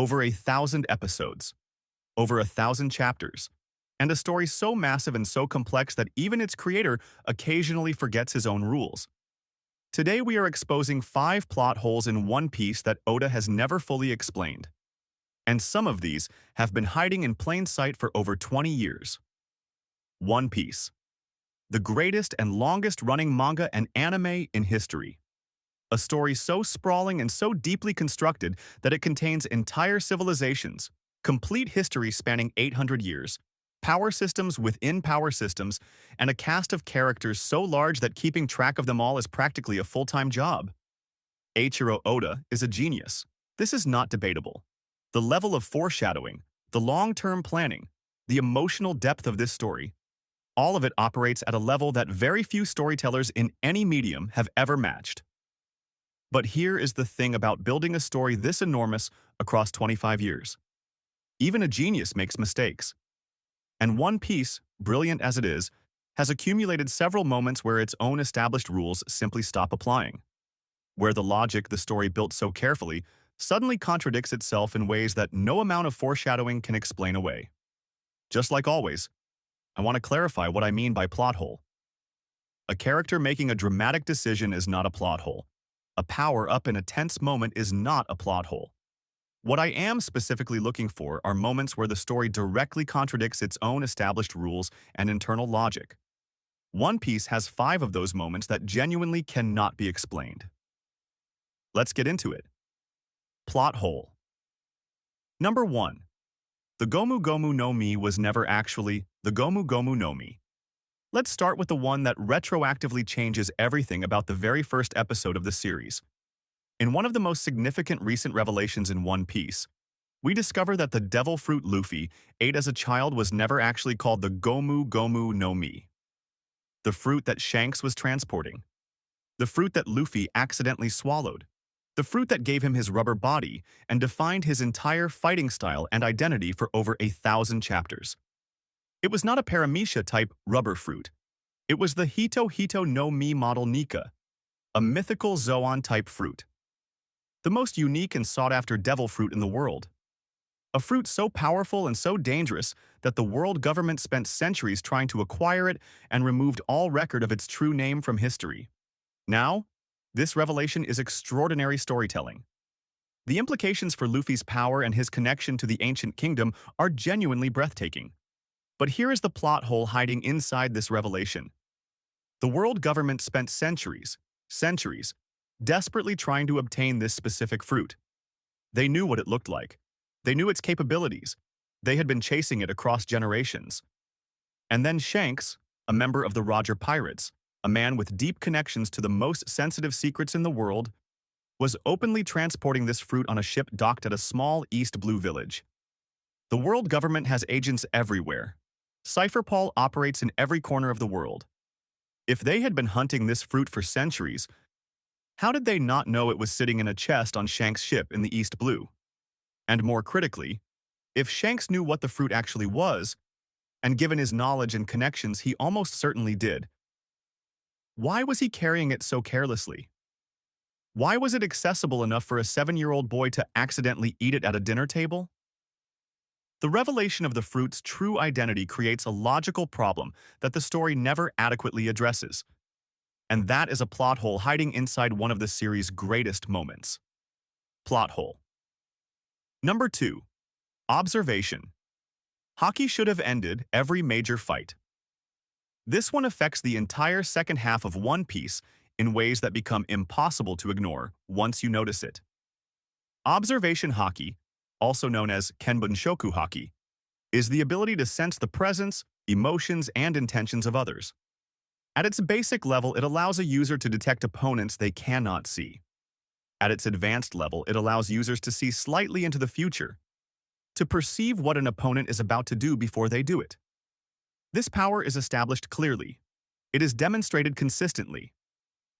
Over 1,000 episodes, over 1,000 chapters, and a story so massive and so complex that even its creator occasionally forgets his own rules. Today we are exposing 5 plot holes in One Piece that Oda has never fully explained. And some of these have been hiding in plain sight for over 20 years. One Piece, the greatest and longest-running manga and anime in history. A story so sprawling and so deeply constructed that it contains entire civilizations, complete history spanning 800 years, power systems within power systems, and a cast of characters so large that keeping track of them all is practically a full-time job. Eiichiro Oda is a genius. This is not debatable. The level of foreshadowing, the long-term planning, the emotional depth of this story, all of it operates at a level that very few storytellers in any medium have ever matched. But here is the thing about building a story this enormous across 25 years. Even a genius makes mistakes. And One Piece, brilliant as it is, has accumulated several moments where its own established rules simply stop applying. Where the logic the story built so carefully suddenly contradicts itself in ways that no amount of foreshadowing can explain away. Just like always, I want to clarify what I mean by plot hole. A character making a dramatic decision is not a plot hole. A power-up in a tense moment is not a plot hole. What I am specifically looking for are moments where the story directly contradicts its own established rules and internal logic. One Piece has 5 of those moments that genuinely cannot be explained. Let's get into it. Plot hole. Number 1. The Gomu Gomu No Mi was never actually the Gomu Gomu No Mi. Let's start with the one that retroactively changes everything about the very first episode of the series. In one of the most significant recent revelations in One Piece, we discover that the devil fruit Luffy ate as a child was never actually called the Gomu Gomu No Mi. The fruit that Shanks was transporting. The fruit that Luffy accidentally swallowed. The fruit that gave him his rubber body and defined his entire fighting style and identity for over 1,000 chapters. It was not a paramecia-type rubber fruit. It was the Hito Hito no Mi model Nika, a mythical Zoan-type fruit. The most unique and sought-after devil fruit in the world. A fruit so powerful and so dangerous that the world government spent centuries trying to acquire it and removed all record of its true name from history. Now, this revelation is extraordinary storytelling. The implications for Luffy's power and his connection to the ancient kingdom are genuinely breathtaking. But here is the plot hole hiding inside this revelation. The world government spent centuries, desperately trying to obtain this specific fruit. They knew what it looked like. They knew its capabilities. They had been chasing it across generations. And then Shanks, a member of the Roger Pirates, a man with deep connections to the most sensitive secrets in the world, was openly transporting this fruit on a ship docked at a small East Blue village. The world government has agents everywhere. Cypherpol operates in every corner of the world. If they had been hunting this fruit for centuries, how did they not know it was sitting in a chest on Shanks' ship in the East Blue? And more critically, if Shanks knew what the fruit actually was, and given his knowledge and connections he almost certainly did, why was he carrying it so carelessly? Why was it accessible enough for a 7-year-old boy to accidentally eat it at a dinner table? The revelation of the fruit's true identity creates a logical problem that the story never adequately addresses. And that is a plot hole hiding inside one of the series' greatest moments. Plot hole. Number 2. Observation. Haki should have ended every major fight. This one affects the entire second half of One Piece in ways that become impossible to ignore once you notice it. Observation Haki, also known as Kenbunshoku Haki, is the ability to sense the presence, emotions, and intentions of others. At its basic level, it allows a user to detect opponents they cannot see. At its advanced level, it allows users to see slightly into the future, to perceive what an opponent is about to do before they do it. This power is established clearly. It is demonstrated consistently.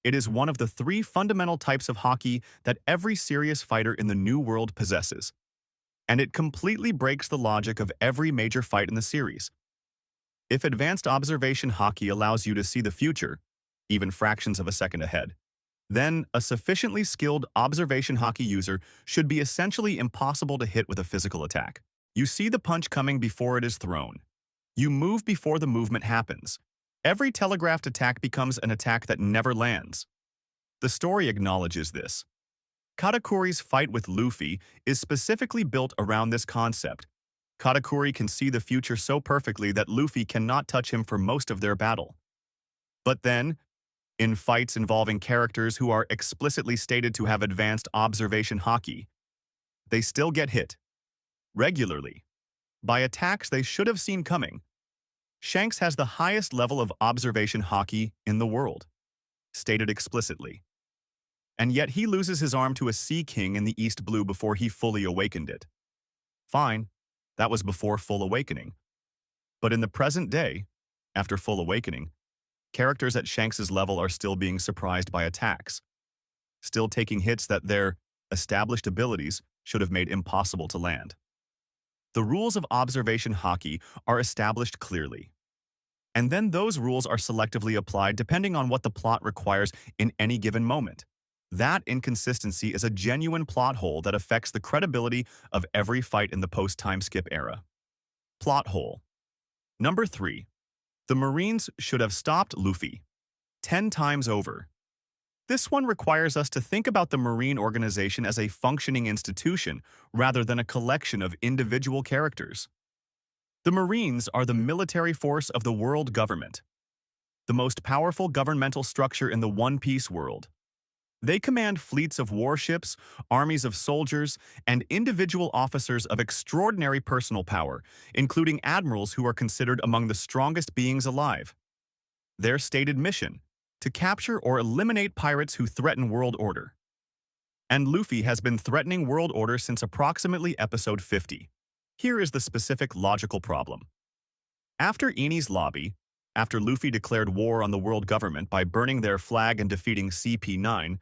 It is one of the 3 fundamental types of Haki that every serious fighter in the New World possesses. And it completely breaks the logic of every major fight in the series. If advanced observation Haki allows you to see the future, even fractions of a second ahead, Then, a sufficiently skilled observation Haki user should be essentially impossible to hit with a physical attack. You see the punch coming before it is thrown. You move before the movement happens. Every telegraphed attack becomes an attack that never lands. The story acknowledges this. Katakuri's fight with Luffy is specifically built around this concept. Katakuri can see the future so perfectly that Luffy cannot touch him for most of their battle. But then, in fights involving characters who are explicitly stated to have advanced observation Haki, they still get hit, regularly, by attacks they should have seen coming. Shanks has the highest level of observation Haki in the world, stated explicitly. And yet he loses his arm to a Sea King in the East Blue before he fully awakened it. Fine, that was before full awakening. But in the present day, after full awakening, characters at Shanks's level are still being surprised by attacks, still taking hits that their established abilities should have made impossible to land. The rules of observation Haki are established clearly, and then those rules are selectively applied depending on what the plot requires in any given moment. That inconsistency is a genuine plot hole that affects the credibility of every fight in the post-time skip era. Plot hole. Number 3. The Marines should have stopped Luffy 10 times over. This one requires us to think about the Marine organization as a functioning institution rather than a collection of individual characters. The Marines are the military force of the world government, the most powerful governmental structure in the One Piece world. They command fleets of warships, armies of soldiers, and individual officers of extraordinary personal power, including admirals who are considered among the strongest beings alive. Their stated mission: to capture or eliminate pirates who threaten world order. And Luffy has been threatening world order since approximately episode 50. Here is the specific logical problem. After Enies Lobby, after Luffy declared war on the world government by burning their flag and defeating CP9,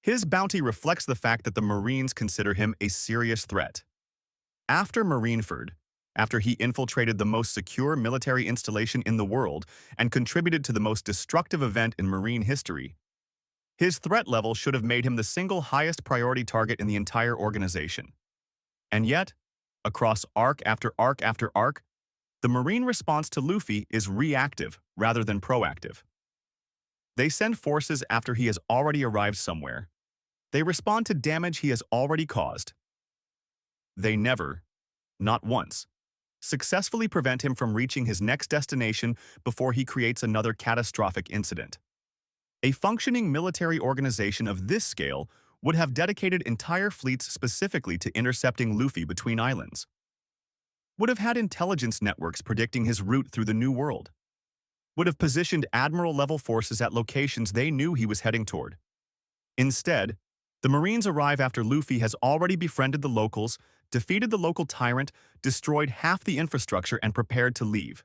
his bounty reflects the fact that the Marines consider him a serious threat. After Marineford, after he infiltrated the most secure military installation in the world and contributed to the most destructive event in Marine history, his threat level should have made him the single highest priority target in the entire organization. And yet, across arc after arc after arc, the Marine response to Luffy is reactive rather than proactive. They send forces after he has already arrived somewhere. They respond to damage he has already caused. They never, not once, successfully prevent him from reaching his next destination before he creates another catastrophic incident. A functioning military organization of this scale would have dedicated entire fleets specifically to intercepting Luffy between islands, would have had intelligence networks predicting his route through the New World, would have positioned admiral-level forces at locations they knew he was heading toward. Instead, the Marines arrive after Luffy has already befriended the locals, defeated the local tyrant, destroyed half the infrastructure, and prepared to leave.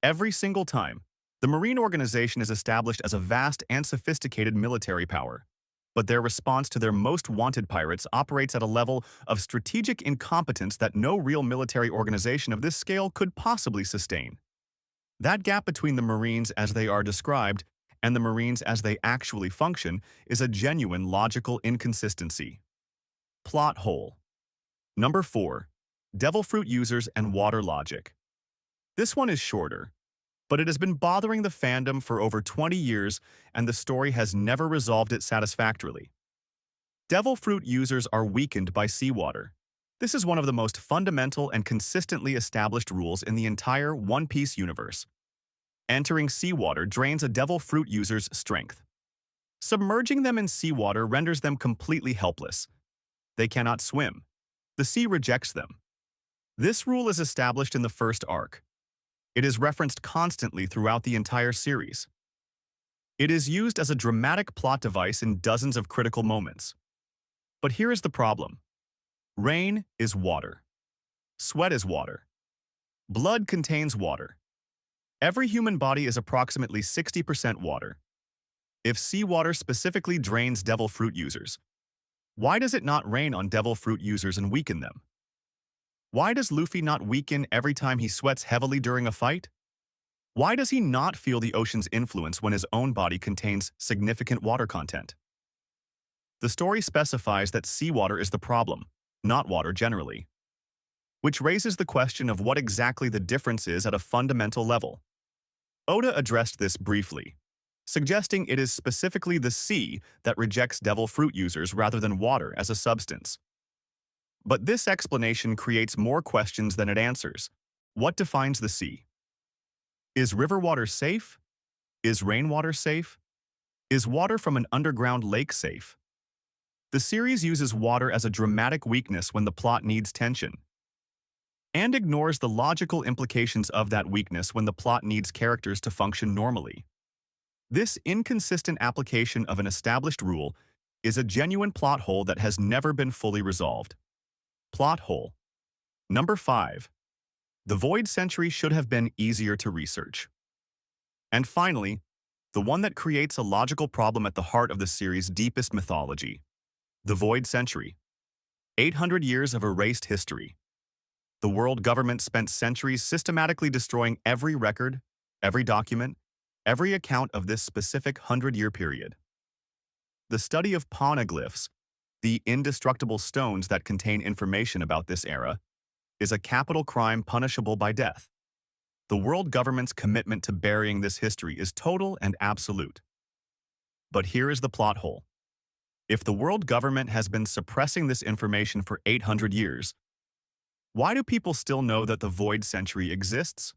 Every single time, the Marine organization is established as a vast and sophisticated military power, but their response to their most wanted pirates operates at a level of strategic incompetence that no real military organization of this scale could possibly sustain. That gap between the Marines as they are described and the Marines as they actually function is a genuine logical inconsistency. Plot hole. Number 4. Devil Fruit users and water logic. This one is shorter, but it has been bothering the fandom for over 20 years and the story has never resolved it satisfactorily. Devil Fruit users are weakened by seawater. This is one of the most fundamental and consistently established rules in the entire One Piece universe. Entering seawater drains a Devil Fruit user's strength. Submerging them in seawater renders them completely helpless. They cannot swim. The sea rejects them. This rule is established in the first arc. It is referenced constantly throughout the entire series. It is used as a dramatic plot device in dozens of critical moments. But here is the problem. Rain is water. Sweat is water. Blood contains water. Every human body is approximately 60% water. If seawater specifically drains Devil Fruit users, why does it not rain on Devil Fruit users and weaken them? Why does Luffy not weaken every time he sweats heavily during a fight? Why does he not feel the ocean's influence when his own body contains significant water content? The story specifies that seawater is the problem, not water generally, which raises the question of what exactly the difference is at a fundamental level. Oda addressed this briefly, suggesting it is specifically the sea that rejects devil fruit users rather than water as a substance. But this explanation creates more questions than it answers. What defines the sea? Is river water safe? Is rainwater safe? Is water from an underground lake safe? The series uses water as a dramatic weakness when the plot needs tension, and ignores the logical implications of that weakness when the plot needs characters to function normally. This inconsistent application of an established rule is a genuine plot hole that has never been fully resolved. Plot hole. Number 5. The Void Century should have been easier to research. And finally, the one that creates a logical problem at the heart of the series' deepest mythology. The Void Century. 800 years of erased history. The world government spent centuries systematically destroying every record, every document, every account of this specific 100-year period. The study of poneglyphs, the indestructible stones that contain information about this era, is a capital crime punishable by death. The world government's commitment to burying this history is total and absolute. But here is the plot hole. If the world government has been suppressing this information for 800 years, why do people still know that the Void Century exists?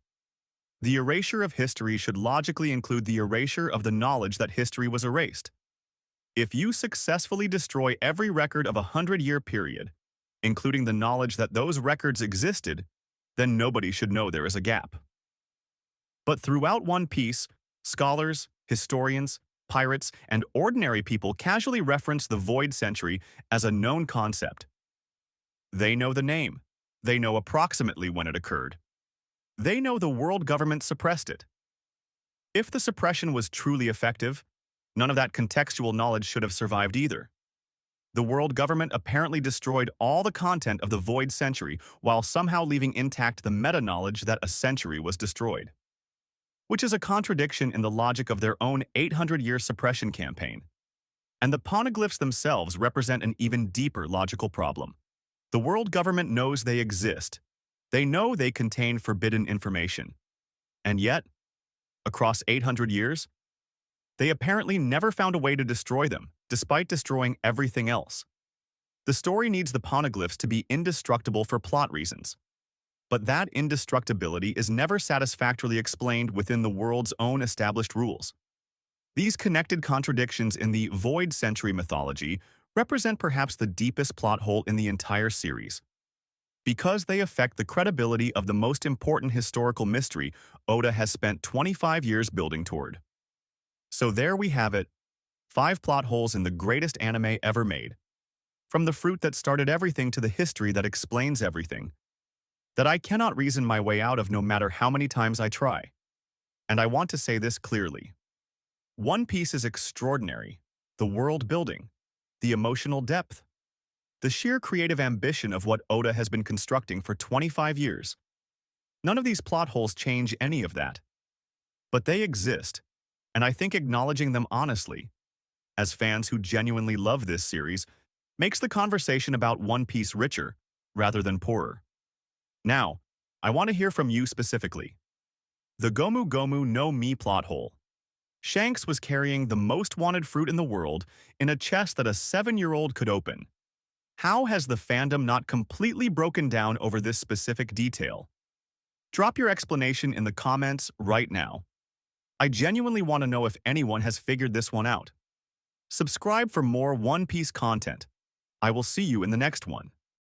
The erasure of history should logically include the erasure of the knowledge that history was erased. If you successfully destroy every record of a 100-year period, including the knowledge that those records existed, then nobody should know there is a gap. But throughout One Piece, scholars, historians, pirates, and ordinary people casually reference the Void Century as a known concept. They know the name. They know approximately when it occurred. They know the world government suppressed it. If the suppression was truly effective, none of that contextual knowledge should have survived either. The world government apparently destroyed all the content of the Void Century while somehow leaving intact the meta-knowledge that a century was destroyed, which is a contradiction in the logic of their own 800-year suppression campaign. And the poneglyphs themselves represent an even deeper logical problem. The world government knows they exist. They know they contain forbidden information. And yet, across 800 years, they apparently never found a way to destroy them, despite destroying everything else. The story needs the poneglyphs to be indestructible for plot reasons. But that indestructibility is never satisfactorily explained within the world's own established rules. These connected contradictions in the Void Century mythology represent perhaps the deepest plot hole in the entire series, because they affect the credibility of the most important historical mystery Oda has spent 25 years building toward. So there we have it, 5 plot holes in the greatest anime ever made. From the fruit that started everything to the history that explains everything, that I cannot reason my way out of no matter how many times I try. And I want to say this clearly. One Piece is extraordinary. The world building, the emotional depth, the sheer creative ambition of what Oda has been constructing for 25 years. None of these plot holes change any of that. But they exist, and I think acknowledging them honestly, as fans who genuinely love this series, makes the conversation about One Piece richer, rather than poorer. Now, I want to hear from you specifically. The Gomu Gomu No Mi plot hole. Shanks was carrying the most wanted fruit in the world in a chest that a 7-year-old could open. How has the fandom not completely broken down over this specific detail? Drop your explanation in the comments right now. I genuinely want to know if anyone has figured this one out. Subscribe for more One Piece content. I will see you in the next one.